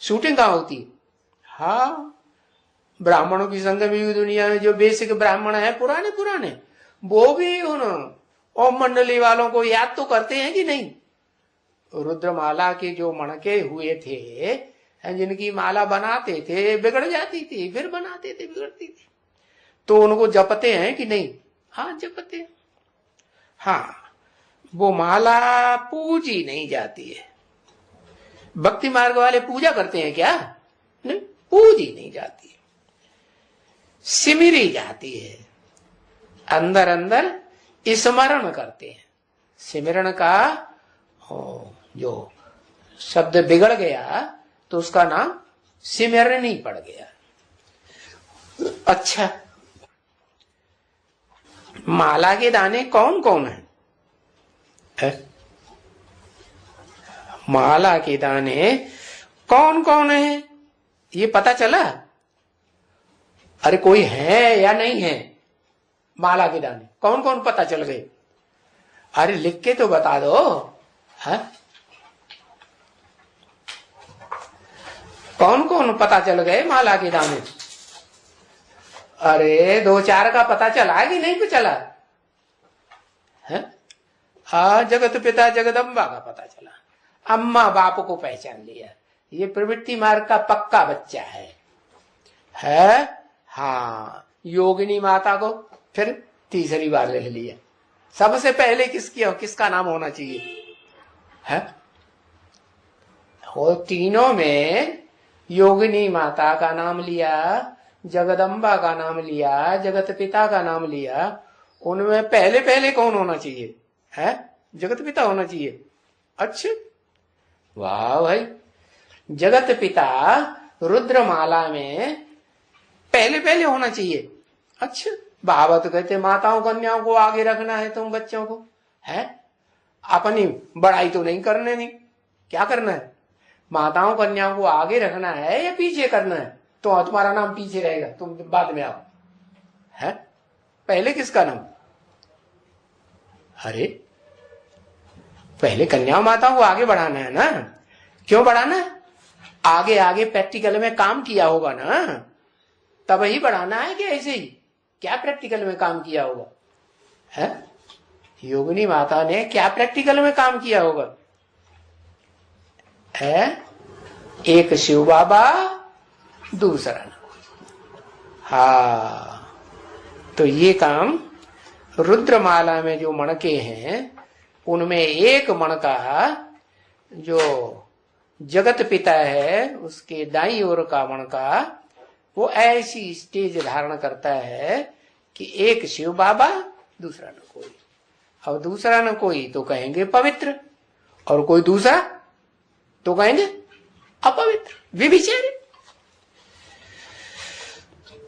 शूटिंग कहाँ होती है? हाँ, ब्राह्मणों की संग में दुनिया में जो बेसिक ब्राह्मण है पुराने पुराने, वो भी उन ओम मंडली वालों को याद तो करते हैं कि नहीं? रुद्रमाला के जो मणके हुए थे, जिनकी माला बनाते थे बिगड़ जाती थी, फिर बनाते थे बिगड़ती थी, तो उनको जपते हैं कि नहीं? हाँ, जपते हैं। हाँ, वो माला पूजी नहीं जाती है। भक्ति मार्ग वाले पूजा करते हैं क्या? नहीं, पूजी नहीं जाती है, सिमरी जाती है। अंदर अंदर स्मरण करते हैं। सिमरण का जो शब्द बिगड़ गया तो उसका नाम सिमरनी पड़ गया। अच्छा, माला के दाने कौन कौन है? माला के दाने कौन कौन है ये पता चला? अरे कोई है या नहीं है? माला के दाने कौन कौन पता चल गए? अरे लिख के तो बता दो। है? कौन कौन पता चल गए माला के दाने? अरे दो चार का पता चला कि नहीं चला? है? जगत पिता जगदम्बा का पता चला, अम्मा बाप को पहचान लिया, ये प्रवृत्ति मार्ग का पक्का बच्चा है? हाँ, योगिनी माता को फिर तीसरी बार ले लिया। सबसे पहले किसका नाम होना चाहिए? है? वो तीनों में योगिनी माता का नाम लिया, जगदम्बा का नाम लिया, जगत पिता का नाम लिया। उनमें पहले पहले कौन होना चाहिए? है? जगत पिता होना चाहिए। अच्छा, वाह भाई, जगत पिता रुद्रमाला में पहले पहले होना चाहिए। अच्छा, बाबा तो कहते माताओं कन्याओं को आगे रखना है तुम बच्चों को, है? अपनी बड़ाई तो नहीं करने नहीं, क्या करना है? माताओं कन्याओं को आगे रखना है या पीछे करना है? तो तुम्हारा नाम पीछे रहेगा, तुम बाद में आओ। है? पहले किसका नाम? अरे पहले कन्या माताओं को आगे बढ़ाना है ना। क्यों बढ़ाना है? आगे आगे प्रैक्टिकल में काम किया होगा ना, तब ही बढ़ाना है कि ऐसे ही? क्या प्रैक्टिकल में काम किया होगा? है? योगिनी माता ने क्या प्रैक्टिकल में काम किया होगा? है? एक शिव बाबा, दूसरा न। हाँ, तो ये काम रुद्रमाला में जो मणके हैं उनमें एक मणका जो जगत पिता है उसके दाईं ओर का मणका वो ऐसी स्टेज धारण करता है कि एक शिव बाबा, दूसरा न कोई। और दूसरा न कोई तो कहेंगे पवित्र, और कोई दूसरा तो कहेंगे अपवित्र, व्यभिचारी।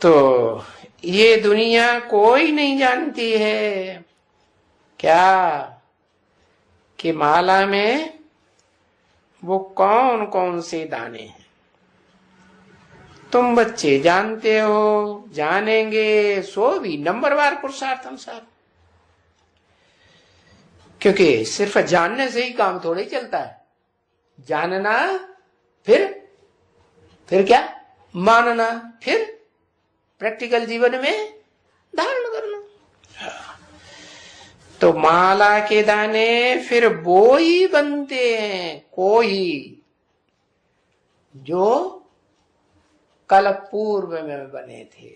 तो ये दुनिया कोई नहीं जानती है क्या कि माला में वो कौन कौन से दाने हैं? तुम बच्चे जानते हो, जानेंगे, सो भी नंबरवार पुरुषार्थ अनुसार। क्योंकि सिर्फ जानने से ही काम थोड़े चलता है। जानना, फिर क्या? मानना, फिर प्रैक्टिकल जीवन में धारण करना। तो माला के दाने फिर वो ही बनते हैं, कोई जो कल पूर्व में बने थे।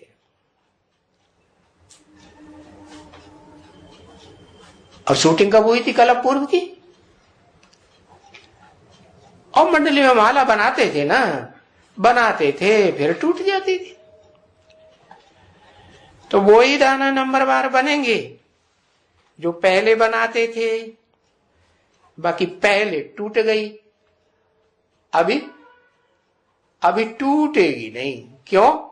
और शूटिंग कब हुई थी कल पूर्व की? और मंडली में माला बनाते थे ना, बनाते थे फिर टूट जाती थी। तो वो ही दाना नंबरवार बनेंगे जो पहले बनाते थे। बाकी पहले टूट गई, अभी टूटेगी नहीं। क्यों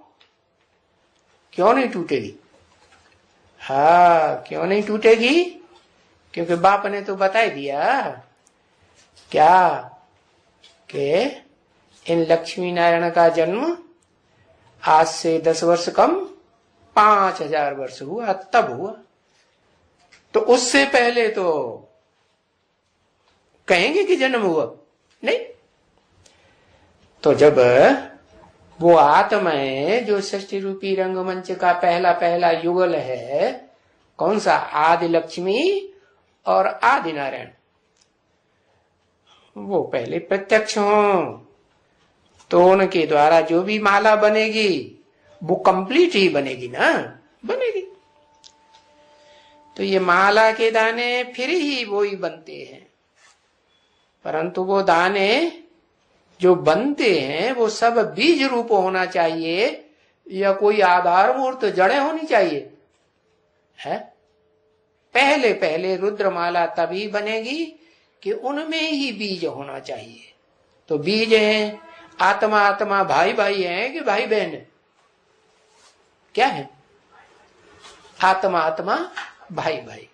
नहीं टूटेगी? हाँ, क्यों नहीं टूटेगी? क्योंकि बाप ने तो बता दिया क्या कि इन लक्ष्मी नारायण का जन्म आज से 10 वर्ष कम 5000 वर्ष हुआ, तब हुआ। तो उससे पहले तो कहेंगे कि जन्म हुआ नहीं। तो जब वो आत्माएं जो सृष्टि रूपी रंगमंच का पहला पहला युगल है, कौन सा? आदि लक्ष्मी और आदि नारायण, वो पहले प्रत्यक्ष हो तो उनके द्वारा जो भी माला बनेगी वो कंप्लीट ही बनेगी ना, बनेगी। तो ये माला के दाने फिर ही वो ही बनते हैं, परंतु वो दाने जो बनते हैं वो सब बीज रूप होना चाहिए या कोई आधारभूत जड़ें होनी चाहिए है। पहले पहले रुद्रमाला तभी बनेगी कि उनमें ही बीज होना चाहिए। तो बीज हैं आत्मा, आत्मा भाई भाई हैं कि भाई बहन है? क्या है? आत्मा आत्मा भाई भाई।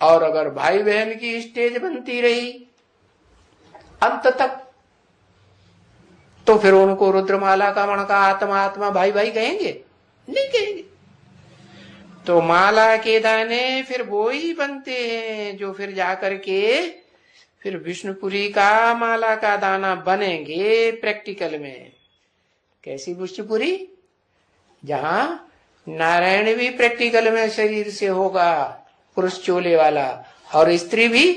और अगर भाई बहन की स्टेज बनती रही अंत तक, तो फिर उनको रुद्रमाला का मण का आत्मा आत्मा भाई भाई कहेंगे? नहीं कहेंगे। तो माला के दाने फिर वो ही बनते हैं जो फिर जाकर के फिर विष्णुपुरी का माला का दाना बनेंगे प्रैक्टिकल में। कैसी विष्णुपुरी? जहां नारायण भी प्रैक्टिकल में शरीर से होगा पुरुष चोले वाला, और स्त्री भी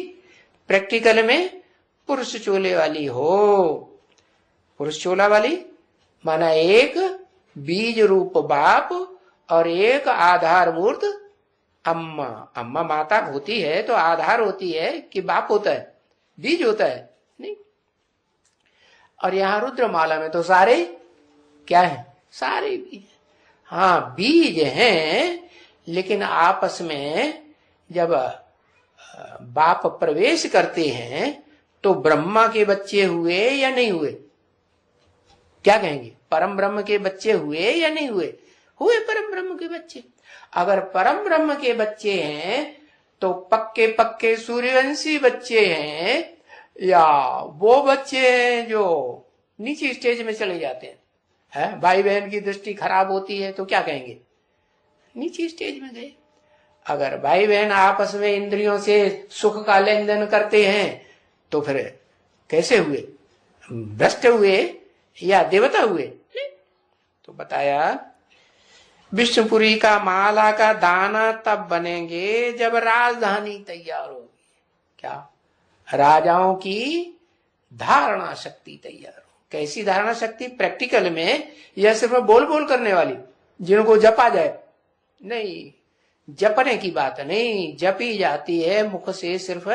प्रैक्टिकल में पुरुष चोले वाली हो। पुरुष चोला वाली माना एक बीज रूप बाप और एक आधार मूर्त अम्मा। अम्मा माता होती है तो आधार होती है कि बाप होता है, बीज होता है? नहीं। और यहां रुद्रमाला में तो सारे क्या है? सारे बीज। हाँ बीज हैं, लेकिन आपस में जब बाप प्रवेश करते हैं तो ब्रह्मा के बच्चे हुए या नहीं हुए? क्या कहेंगे? परम ब्रह्म के बच्चे हुए या नहीं हुए? हुए परम ब्रह्म के बच्चे। अगर परम ब्रह्म के बच्चे हैं तो पक्के पक्के सूर्यवंशी बच्चे हैं या वो बच्चे हैं जो नीचे स्टेज में चले जाते हैं? है भाई बहन की दृष्टि खराब होती है तो क्या कहेंगे? नीचे स्टेज में गए। अगर भाई बहन आपस में इंद्रियों से सुख का लेन देन करते हैं तो फिर कैसे हुए? भ्रष्ट हुए या देवता हुए? तो बताया विष्णुपुरी का माला का दाना तब बनेंगे जब राजधानी तैयार होगी। क्या? राजाओं की धारणा शक्ति तैयार हो। कैसी धारणा शक्ति? प्रैक्टिकल में या सिर्फ बोल बोल करने वाली जिनको जपा जाए? नहीं, जपने की बात नहीं। जपी जाती है मुख से सिर्फ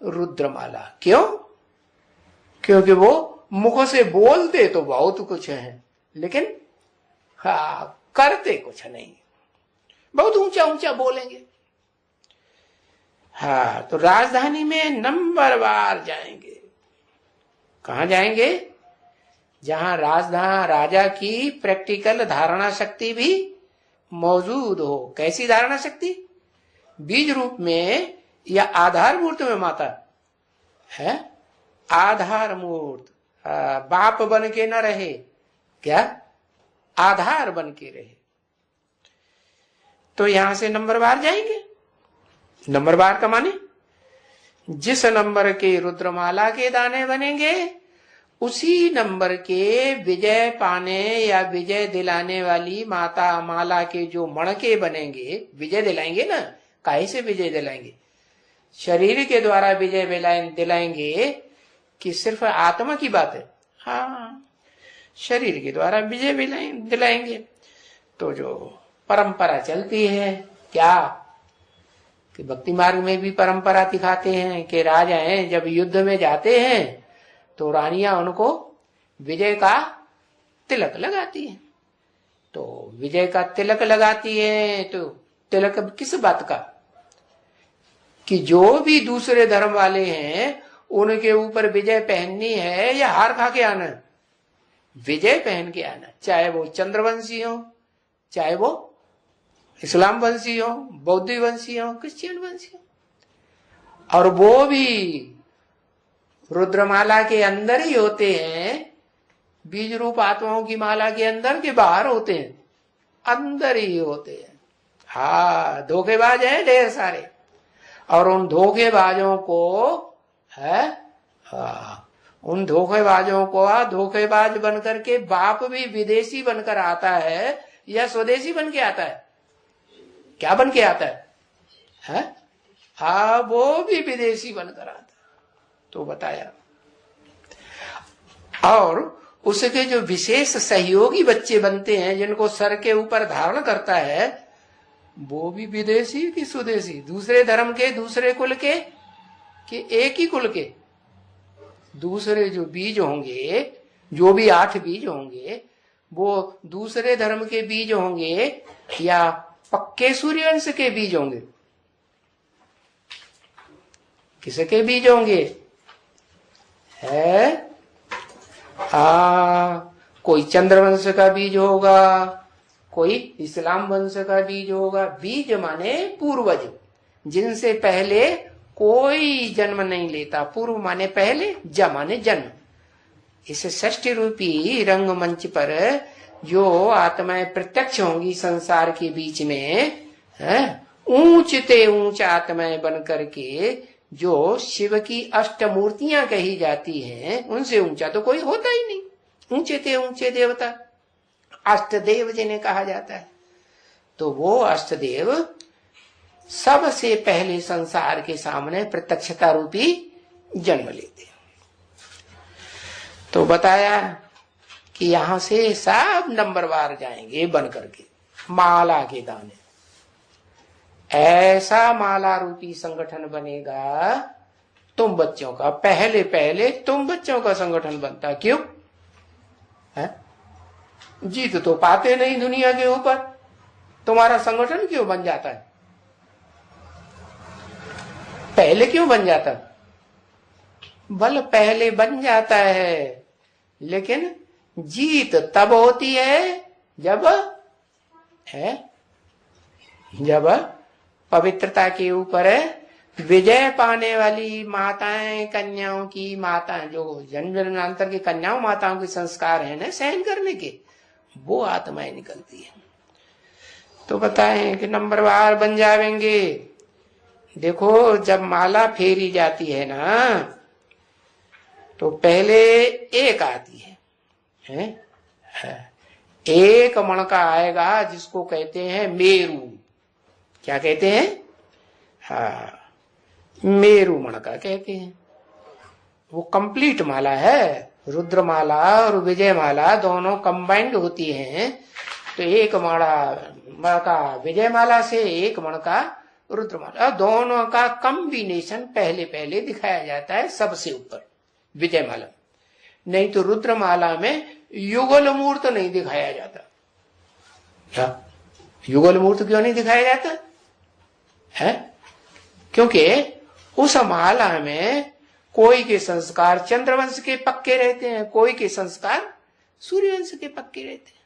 रुद्रमाला। क्यों? क्योंकि वो मुख से बोलते तो बहुत कुछ है, लेकिन हाँ करते कुछ नहीं। बहुत ऊंचा ऊंचा बोलेंगे। हाँ तो राजधानी में नंबरवार जाएंगे। कहां जाएंगे? जहां राजा की प्रैक्टिकल धारणा शक्ति भी मौजूद हो। कैसी धारणा शक्ति? बीज रूप में या आधार मूर्त में माता है? आधार मूर्त। बाप बन के न रहे, क्या? आधार बन के रहे। तो यहां से नंबरवार जाएंगे। नंबरवार का माने जिस नंबर के रुद्रमाला के दाने बनेंगे उसी नंबर के विजय पाने या विजय दिलाने वाली माता माला के जो मणके बनेंगे, विजय दिलाएंगे ना। काहे से विजय दिलाएंगे? शरीर के द्वारा विजय दिलाएंगे कि सिर्फ आत्मा की बात है? हाँ शरीर के द्वारा विजय दिलाएंगे। तो जो परंपरा चलती है क्या कि भक्ति मार्ग में भी परंपरा दिखाते हैं कि राजा हैं जब युद्ध में जाते हैं तो रानियां उनको विजय का तिलक लगाती हैं। तो विजय का तिलक लगाती है तो तिलक किस बात का? कि जो भी दूसरे धर्म वाले हैं उनके ऊपर विजय पहननी है या हार खा के आना? विजय पहन के आना। चाहे वो चंद्रवंशी हो, चाहे वो इस्लाम वंशी हो, बौद्ध वंशी हो, क्रिश्चियन वंशी हो, और वो भी रुद्रमाला के अंदर ही होते हैं, बीज रूप आत्माओं की माला के अंदर के बाहर होते हैं? अंदर ही होते हैं। हाँ, धोखेबाज हैं ढेर सारे, और उन धोखेबाजों को है, उन धोखेबाजों को धोखेबाज बनकर के बाप भी विदेशी बनकर आता है या स्वदेशी बन के आता है? क्या बन के आता है? हाँ, वो भी विदेशी बनकर आता। तो बताया, और उसके जो विशेष सहयोगी बच्चे बनते हैं, जिनको सर के ऊपर धारण करता है, वो भी विदेशी की स्वदेशी, दूसरे धर्म के, दूसरे कुल के, कि एक ही कुल के? दूसरे जो बीज होंगे, जो भी 8 बीज होंगे, वो दूसरे धर्म के बीज होंगे या पक्के सूर्यवंश के बीज होंगे? किसके बीज होंगे? है कोई चंद्रवंश का बीज होगा, कोई इस्लाम वंश का बीज होगा। बीज माने पूर्वज, जिनसे पहले कोई जन्म नहीं लेता। पूर्व माने पहले, ज माने जन्म। इस षष्ठी रूपी रंगमंच पर जो आत्माएं प्रत्यक्ष होंगी संसार के बीच में, ऊंचते ऊंच आत्माएं बन करके जो शिव की अष्टमूर्तियां कही जाती हैं, उनसे ऊंचा तो कोई होता ही नहीं। ऊंचे थे ऊंचे देवता, अष्टदेव जिन्हें कहा जाता है। तो वो अष्टदेव सबसे पहले संसार के सामने प्रत्यक्षता रूपी जन्म लेते हैं। तो बताया कि यहां से सब नंबरवार जाएंगे बन करके माला के दाने। ऐसा माला रूपी संगठन बनेगा तुम बच्चों का। पहले पहले तुम बच्चों का संगठन बनता। क्यों है? जीत तो पाते नहीं दुनिया के ऊपर, तुम्हारा संगठन क्यों बन जाता है? पहले क्यों बन जाता? बल पहले बन जाता है, लेकिन जीत तब होती है जब पवित्रता के ऊपर विजय पाने वाली माताएं, कन्याओं की माताएं, जो जन्म जन्मांतर की कन्याओं माताओं के संस्कार है ना सहन करने के, वो आत्माएं निकलती है। तो बताएं कि नंबरवार बन जाएंगे। देखो, जब माला फेरी जाती है ना, तो पहले एक आती है? एक मणका आएगा जिसको कहते हैं मेरू। क्या कहते हैं? हाँ, मेरू मणका कहते हैं। वो कंप्लीट माला है। रुद्र माला और विजय माला दोनों कंबाइंड होती हैं। तो एक मणका विजय माला से, एक मणका रुद्र माला, दोनों का कॉम्बिनेशन पहले पहले दिखाया जाता है सबसे ऊपर विजय माला। नहीं तो रुद्र माला में युगल मूर्त नहीं दिखाया जाता। क्या युगल मूर्त क्यों नहीं दिखाया जाता है? क्योंकि उस माला में कोई के संस्कार चंद्रवंश के पक्के रहते हैं, कोई के संस्कार सूर्यवंश के पक्के रहते हैं,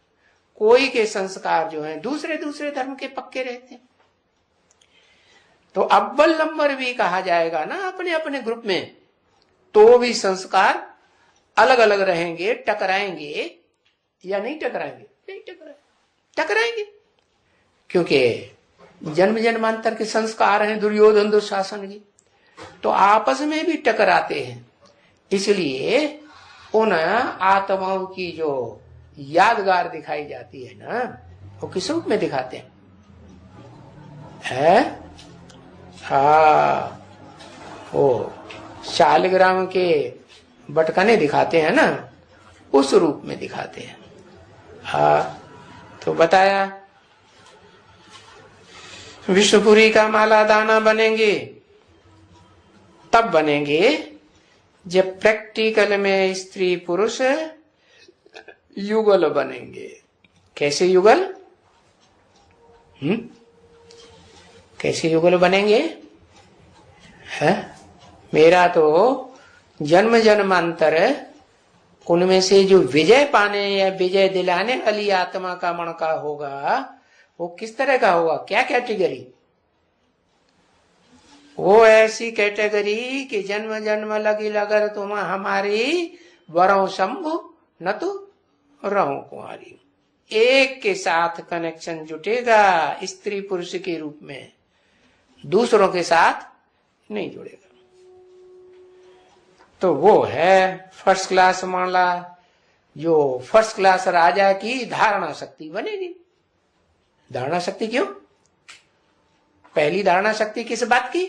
कोई के संस्कार जो हैं दूसरे दूसरे धर्म के पक्के रहते हैं। तो अव्वल नंबर भी कहा जाएगा ना अपने अपने ग्रुप में, तो भी संस्कार अलग अलग रहेंगे। टकराएंगे या नहीं टकराएंगे? नहीं टकराएंगे, क्योंकि जन्म जन्मांतर के संस्कार हैं दुर्योधन दुशासन की, तो आपस में भी टकराते हैं। इसलिए उन आत्माओं की जो यादगार दिखाई जाती है ना, वो किस रूप में दिखाते हैं? वो शालिग्राम के बटकने दिखाते हैं ना, उस रूप में दिखाते हैं। तो बताया विष्णुपुरी का माला दाना बनेंगे तब बनेंगे जब प्रैक्टिकल में स्त्री पुरुष युगल बनेंगे। कैसे युगल? कैसे युगल बनेंगे? मेरा तो जन्म जन्मांतर उनमें से जो विजय पाने या विजय दिलाने वाली आत्मा का मणका होगा, वो किस तरह का होगा? क्या कैटेगरी? वो ऐसी कैटेगरी कि जन्म जन्म लगी लगन तुम हमारी, वरों शंभु न तो रहो कुंवारी। एक के साथ कनेक्शन जुटेगा स्त्री पुरुष के रूप में, दूसरों के साथ नहीं जुड़ेगा। तो वो है फर्स्ट क्लास माला, जो फर्स्ट क्लास राजा की धारणा शक्ति बनेगी। धारणा शक्ति क्यों? पहली धारणा शक्ति किस बात की?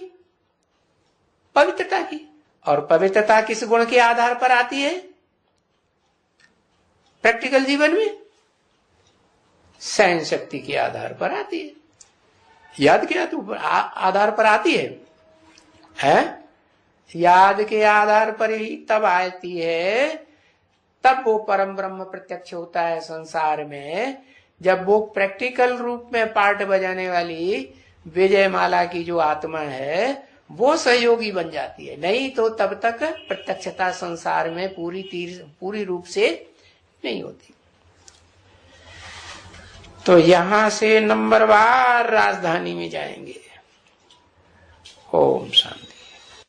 पवित्रता की। और पवित्रता किस गुण के आधार पर आती है? प्रैक्टिकल जीवन में सहन शक्ति के आधार पर आती है। याद के आधार पर आती है? याद के आधार पर ही तब आती है, तब वो परम ब्रह्म प्रत्यक्ष होता है संसार में, जब वो प्रैक्टिकल रूप में पार्ट बजाने वाली विजय माला की जो आत्मा है वो सहयोगी बन जाती है। नहीं तो तब तक प्रत्यक्षता संसार में पूरी रूप से नहीं होती। तो यहां से नंबरवार राजधानी में जाएंगे। ओम शांति।